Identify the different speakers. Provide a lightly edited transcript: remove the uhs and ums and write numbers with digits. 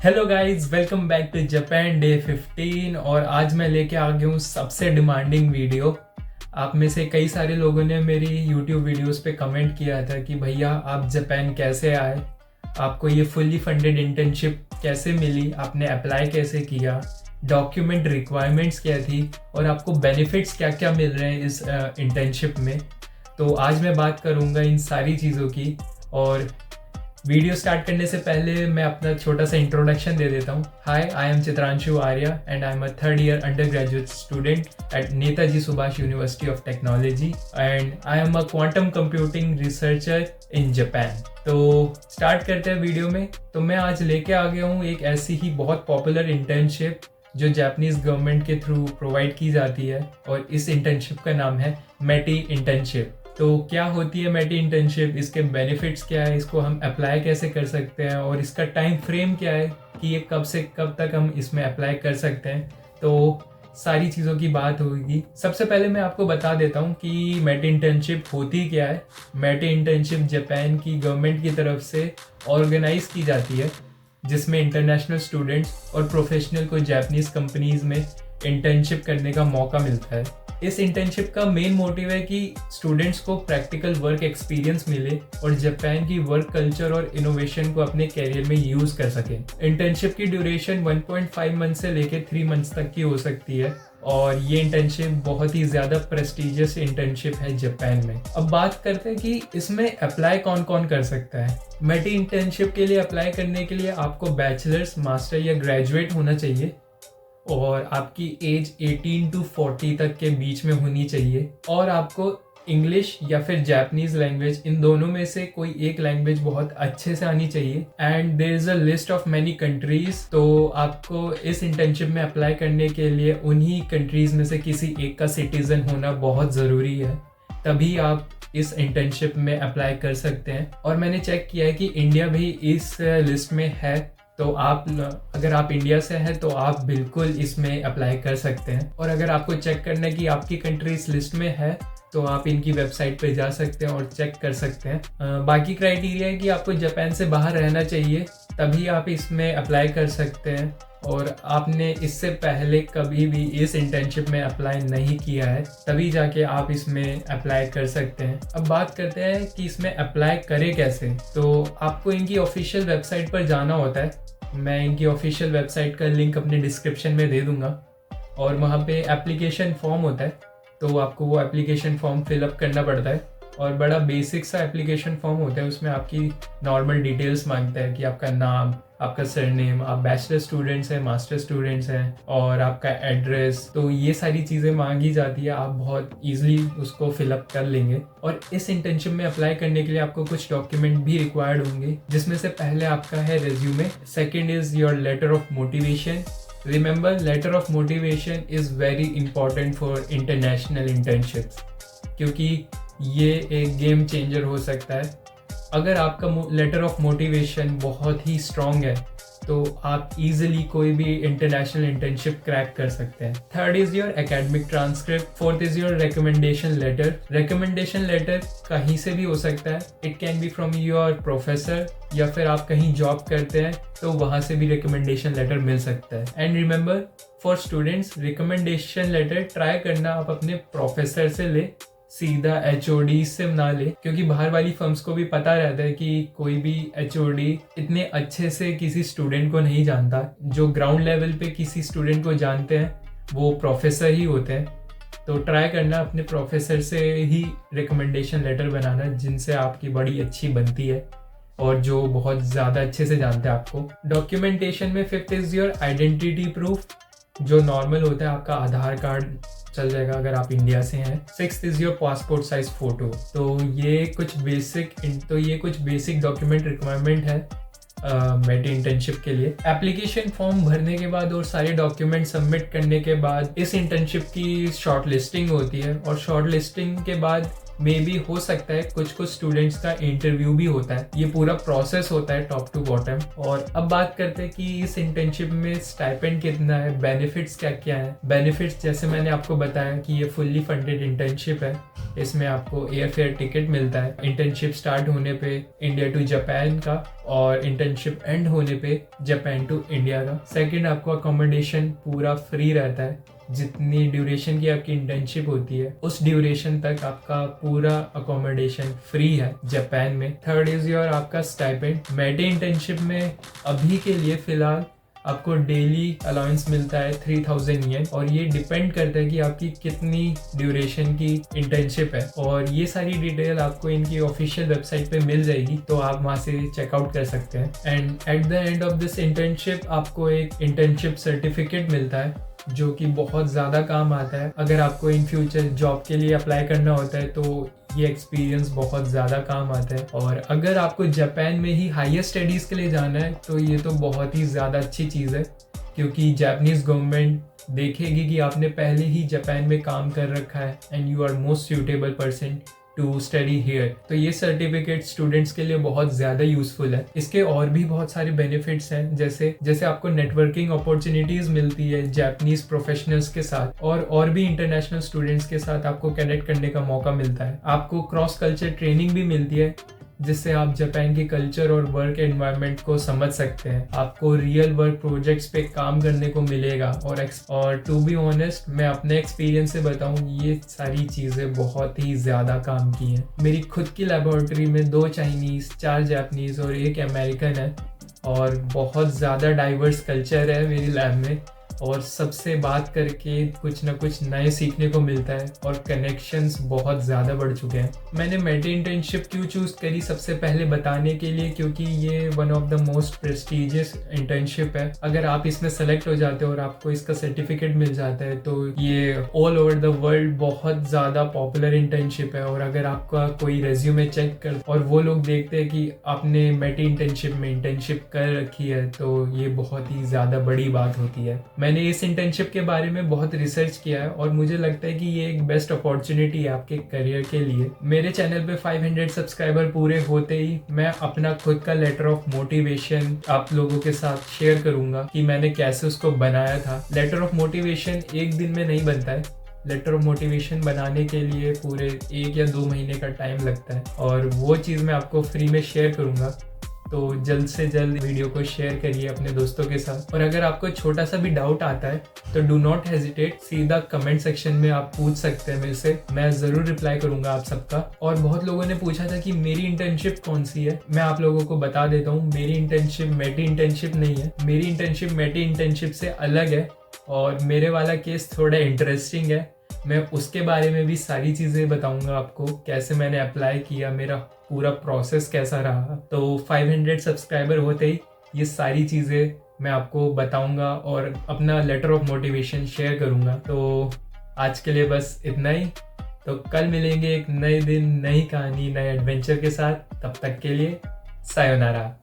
Speaker 1: Hello guys, welcome back to Japan day 15। और आज मैं लेके आ गया हूँ सबसे डिमांडिंग वीडियो। आप में से कई सारे लोगों ने मेरी यूट्यूब वीडियोस पे कमेंट किया था कि भैया आप जापान कैसे आए, आपको ये फुल्ली फंडेड इंटर्नशिप कैसे मिली, आपने अप्लाई कैसे किया, डॉक्यूमेंट रिक्वायरमेंट्स क्या थी और आपको बेनिफिट्स क्या क्या मिल रहे हैं इस इंटर्नशिप में। तो आज मैं बात करूँगा इन सारी चीज़ों की। और वीडियो स्टार्ट करने से पहले मैं अपना छोटा सा इंट्रोडक्शन दे देता हूँ। Hi, I am Chitranshu Arya and I am a third year undergraduate student at Netaji Subhash university of technology and I am a quantum computing researcher in Japan. तो स्टार्ट करते हैं वीडियो में। तो मैं आज लेके आ गया हूँ एक ऐसी ही बहुत पॉपुलर इंटर्नशिप जो जापानीज गवर्नमेंट के थ्रू प्रोवाइड की जाती है, और इस इंटर्नशिप का नाम है मेटी इंटर्नशिप। तो क्या होती है मेटी इंटर्नशिप, इसके बेनिफिट्स क्या है, इसको हम अप्लाई कैसे कर सकते हैं और इसका टाइम फ्रेम क्या है कि ये कब से कब तक हम इसमें अप्लाई कर सकते हैं। तो सारी चीज़ों की बात होगी। सबसे पहले मैं आपको बता देता हूँ कि मेटी इंटर्नशिप होती क्या है। मेटी इंटर्नशिप जापान की गवर्नमेंट की तरफ से ऑर्गेनाइज की जाती है, जिसमें इंटरनेशनल स्टूडेंट्स और प्रोफेशनल को जापानीज कंपनीज में इंटर्नशिप करने का मौका मिलता है। इस इंटर्नशिप का मेन मोटिव है कि स्टूडेंट्स को प्रैक्टिकल वर्क एक्सपीरियंस मिले और जापान की वर्क कल्चर और इनोवेशन को अपने कैरियर में यूज कर सकें। इंटर्नशिप की ड्यूरेशन 1.5 मंथ से लेकर 3 मंथ्स तक की हो सकती है, और ये इंटर्नशिप बहुत ही ज़्यादा प्रेस्टिजियस इंटर्नशिप है जापान में। अब बात करते हैं कि इसमें अप्लाई कौन कौन कर सकता है। मेटी इंटर्नशिप के लिए अप्लाई करने के लिए आपको बैचलर्स, मास्टर या ग्रेजुएट होना चाहिए और आपकी एज 18 to 40 तक के बीच में होनी चाहिए, और आपको इंग्लिश या फिर जापानीज लैंग्वेज, इन दोनों में से कोई एक लैंग्वेज बहुत अच्छे से आनी चाहिए। And there is a list of many countries. तो आपको इस इंटर्नशिप में अप्लाई करने के लिए उन्हीं कंट्रीज में से किसी एक का सिटीजन होना बहुत ज़रूरी है, तभी आप इस इंटर्नशिप में अप्लाई कर सकते हैं। और मैंने चेक किया है कि इंडिया भी इस लिस्ट में है, तो आप अगर आप इंडिया से हैं तो आप बिल्कुल इसमें अप्लाई कर सकते हैं। और अगर आपको चेक करना है कि आपकी कंट्री इस लिस्ट में है तो आप इनकी वेबसाइट पे जा सकते हैं और चेक कर सकते हैं। बाकी क्राइटेरिया है कि आपको जापान से बाहर रहना चाहिए, तभी आप इसमें अप्लाई कर सकते हैं, और आपने इससे पहले कभी भी इस इंटर्नशिप में अप्लाई नहीं किया है, तभी जाके आप इसमें अप्लाई कर सकते हैं। अब बात करते हैं कि इसमें अप्लाई करें कैसे। तो आपको इनकी ऑफिशियल वेबसाइट पर जाना होता है। मैं इनकी ऑफिशियल वेबसाइट का लिंक अपने डिस्क्रिप्शन में दे दूंगा, और वहाँ पे एप्लीकेशन फॉर्म होता है, तो आपको वो एप्लीकेशन फॉर्म फिलअप करना पड़ता है। और बड़ा बेसिक सा एप्लीकेशन फॉर्म होता है, उसमें आपकी नॉर्मल डिटेल्स मांगता है कि आपका नाम, आपका सरनेम, आप बैचलर स्टूडेंट्स हैं, मास्टर स्टूडेंट्स हैं, और आपका एड्रेस। तो ये सारी चीज़ें मांगी जाती है, आप बहुत ईजिली उसको फिलअप कर लेंगे। और इस इंटर्नशिप में अप्लाई करने के लिए आपको कुछ डॉक्यूमेंट भी रिक्वायर्ड होंगे, जिसमें से पहले आपका है resume, second is your letter of motivation. Remember, letter of motivation is very important for international internships, क्योंकि ये एक गेम चेंजर हो सकता है। अगर आपका लेटर ऑफ मोटिवेशन बहुत ही स्ट्रॉन्ग है तो आप इजीली कोई भी इंटरनेशनल इंटर्नशिप क्रैक कर सकते हैं। Third is your academic transcript. Fourth is your recommendation letter. Recommendation letter कहीं से भी हो सकता है, it can be from your professor, या फिर आप कहीं जॉब करते हैं तो वहाँ से भी रिकमेंडेशन लेटर मिल सकता है। And remember, for students, recommendation letter try करना आप अपने प्रोफेसर से ले, सीधा HOD से ना ले, क्योंकि बाहर वाली फर्म्स को भी पता रहता है कि कोई भी HOD इतने अच्छे से किसी स्टूडेंट को नहीं जानता। जो ग्राउंड लेवल पे किसी स्टूडेंट को जानते हैं वो प्रोफेसर ही होते हैं। तो ट्राई करना अपने प्रोफेसर से ही रिकमेंडेशन लेटर बनाना, जिनसे आपकी बड़ी अच्छी बनती है और जो बहुत ज़्यादा अच्छे से जानते हैं आपको। डॉक्यूमेंटेशन में fifth is your identity proof, जो नॉर्मल होता है आपका आधार कार्ड चल जाएगा अगर आप इंडिया से हैं। Sixth is your passport size photo. तो ये कुछ बेसिक डॉक्यूमेंट रिक्वायरमेंट है मेटी इंटर्नशिप के लिए। एप्लीकेशन फॉर्म भरने के बाद और सारे डॉक्यूमेंट सबमिट करने के बाद इस इंटर्नशिप की शॉर्ट लिस्टिंग होती है, और शॉर्ट लिस्टिंग के बाद मे बी हो सकता है कुछ स्टूडेंट्स का इंटरव्यू भी होता है। ये पूरा प्रोसेस होता है टॉप टू बॉटम। और अब बात करते हैं कि इस इंटर्नशिप में स्टाइपेंड कितना है, बेनिफिट्स क्या क्या है। बेनिफिट्स जैसे मैंने आपको बताया कि ये फुल्ली फंडेड इंटर्नशिप है। इसमें आपको एयर फेयर टिकट मिलता है इंटर्नशिप स्टार्ट होने पे इंडिया टू जापान का, और इंटर्नशिप एंड होने पे जापान टू इंडिया का। सेकंड, आपको अकोमोडेशन पूरा फ्री रहता है। जितनी ड्यूरेशन की आपकी इंटर्नशिप होती है उस ड्यूरेशन तक आपका पूरा अकोमोडेशन फ्री है जापान में। थर्ड इज योर आपका स्टाइपेंड। मेटे इंटर्नशिप में अभी के लिए फिलहाल आपको डेली अलाउंस मिलता है 3000 येन, और ये डिपेंड करता है कि आपकी कितनी ड्यूरेशन की इंटर्नशिप है। और ये सारी डिटेल आपको इनकी ऑफिशियल वेबसाइट पे मिल जाएगी, तो आप वहाँ से चेकआउट कर सकते हैं। And at the end of this internship आपको एक इंटर्नशिप सर्टिफिकेट मिलता है जो कि बहुत ज़्यादा काम आता है। अगर आपको इन फ्यूचर जॉब के लिए अप्लाई करना होता है तो ये एक्सपीरियंस बहुत ज़्यादा काम आता है। और अगर आपको जापान में ही हायर स्टडीज़ के लिए जाना है तो ये तो बहुत ही ज़्यादा अच्छी चीज़ है, क्योंकि जापानीज़ गवर्नमेंट देखेगी कि आपने पहले ही जापान में काम कर रखा है and you are most suitable person to study here. तो ये सर्टिफिकेट स्टूडेंट्स के लिए बहुत ज़्यादा यूजफुल है। इसके और भी बहुत सारे बेनिफिट्स हैं, जैसे आपको नेटवर्किंग अपॉर्चुनिटीज़ मिलती है जापानीज़ प्रोफेशनल्स के साथ, और भी इंटरनेशनल स्टूडेंट्स के साथ आपको कनेक्ट करने का मौका मिलता है। आपको क्रॉस कल्चर ट्रेनिंग भी मिलती है जिससे आप जापान के कल्चर और वर्क एनवायरनमेंट को समझ सकते हैं। आपको रियल वर्क प्रोजेक्ट्स पे काम करने को मिलेगा। और टू बी ऑनेस्ट, मैं अपने एक्सपीरियंस से बताऊं, ये सारी चीज़ें बहुत ही ज़्यादा काम की हैं। मेरी खुद की लेबोरेटरी में 2 चाइनीज़, 4 जापानीज़ और 1 अमेरिकन है, और बहुत ज़्यादा डाइवर्स कल्चर है मेरी लैब में, और सबसे बात करके कुछ ना कुछ नए सीखने को मिलता है, और कनेक्शंस बहुत ज़्यादा बढ़ चुके हैं। मैंने मेटे इंटर्नशिप क्यों चूज़ करी, सबसे पहले बताने के लिए, क्योंकि ये one of the most prestigious internship है। अगर आप इसमें सेलेक्ट हो जाते हो और आपको इसका सर्टिफिकेट मिल जाता है तो ये ऑल ओवर द वर्ल्ड बहुत ज़्यादा पॉपुलर इंटर्नशिप है। और अगर आपका कोई रेज्यूमे चेक कर और वो लोग देखते हैं कि आपने मेटे इंटर्नशिप में इंटर्नशिप कर रखी है तो ये बहुत ही ज़्यादा बड़ी बात होती है। मैंने इस इंटर्नशिप के बारे में बहुत रिसर्च किया है और मुझे लगता है कि ये एक बेस्ट अपॉर्चुनिटी है आपके करियर के लिए। मेरे चैनल पे 500 सब्सक्राइबर पूरे होते ही मैं अपना खुद का लेटर ऑफ मोटिवेशन आप लोगों के साथ शेयर करूंगा कि मैंने कैसे उसको बनाया था। लेटर ऑफ मोटिवेशन एक दिन में नहीं बनता है। लेटर ऑफ मोटिवेशन बनाने के लिए पूरे 1 या 2 महीने का टाइम लगता है, और वो चीज़ मैं आपको फ्री में शेयर करूंगा। तो जल्द से जल्द वीडियो को शेयर करिए अपने दोस्तों के साथ। और अगर आपको छोटा सा भी डाउट आता है तो डू नॉट हेजिटेट, सीधा कमेंट सेक्शन में आप पूछ सकते हैं मेरे से, मैं ज़रूर रिप्लाई करूंगा आप सबका। और बहुत लोगों ने पूछा था कि मेरी इंटर्नशिप कौन सी है, मैं आप लोगों को बता देता हूँ। मेरी इंटर्नशिप मेटे इंटर्नशिप नहीं है, मेरी इंटर्नशिप मेटे इंटर्नशिप से अलग है, और मेरे वाला केस थोड़ा इंटरेस्टिंग है। मैं उसके बारे में भी सारी चीज़ें बताऊंगा आपको, कैसे मैंने अप्लाई किया, मेरा पूरा प्रोसेस कैसा रहा। तो 500 सब्सक्राइबर होते ही ये सारी चीज़ें मैं आपको बताऊंगा और अपना लेटर ऑफ मोटिवेशन शेयर करूंगा। तो आज के लिए बस इतना ही। तो कल मिलेंगे एक नए दिन, नई कहानी, नए एडवेंचर के साथ। तब तक के लिए सायोनारा।